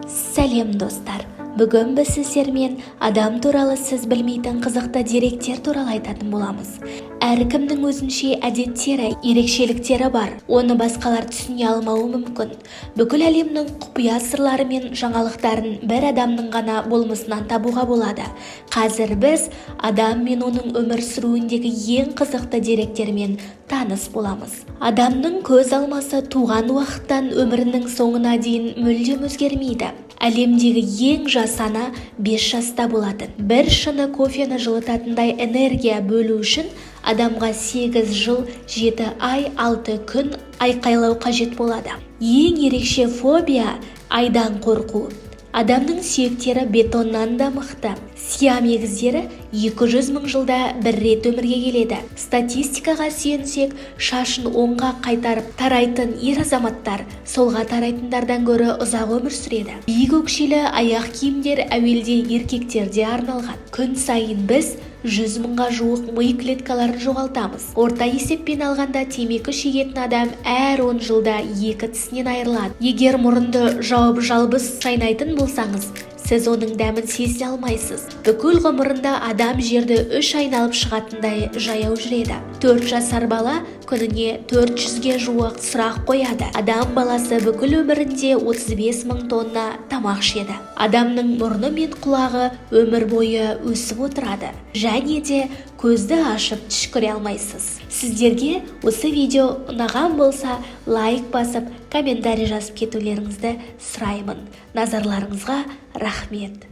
Сәлем достар, бүгін біз сіздермен адам туралы сіз білмейтін қызықты деректер туралы айтатын боламыз. Әркімнің өзінше әдеттері, ерекшеліктері бар, оны басқалар түсіне алмауы мүмкін. Бүкіл әлемнің құпия сырлары мен жаңалықтарын бір адамның ғана болмысынан табуға болады. Қазір біз адам мен оның өмір сүруіндегі ең қызықты деректермен таныс боламыз. Адамның көз алмасы туған уақыттан өмірінің соңына дейін мүлдем өзгермейді. Әлемдегі ең жас ана 5 жаста болатын. Бір шыны кофені жылытатындай энергия бөлу үшін адамға 8 жыл, 7 ай, 6 күн айқайлау қажет болады. Ең ерекше фобия – айдан қорқу. Адамның сүйектері бетоннан да мықты. Сиам егіздері 200 мың жылда бір рет өмірге келеді. Статистикаға сүйенсек, шашын оңға қайтарып тарайтын ер азаматтар солға тарайтындардан гөрі ұзақ өмір сүреді. Биік өкшелі аяқ киімдер әуелде еркектерде арналған. Күн сайын біз 100 мыңға жуық ми клеткаларын жоғалтамыз. Орта есеппен алғанда темекі шегетін адам әр 10 жылда 2 тісінен айырылады. Егер мұрынды жауып жалбыз шайнайтын болсаңыз, сіз оның дәмін сезіне алмайсыз. Бүкіл ғұмырында адам жерді 3 айналып шығатындай жаяу жүреді. 4 жасар бала күніне 400-ге жуық сұрақ қояды. Адам баласы бүкіл өмірінде 35 мың тонна тамақ ішеді. Адамның мұрны мен құлағы өмір бойы өсіп отырады. Және де көзді ашып түшкіре алмайсыз. Сіздерге осы видео ұнаған болса, лайк басып, комментарий жазып кетулеріңізді сұраймын. Назарларыңызға рахмет.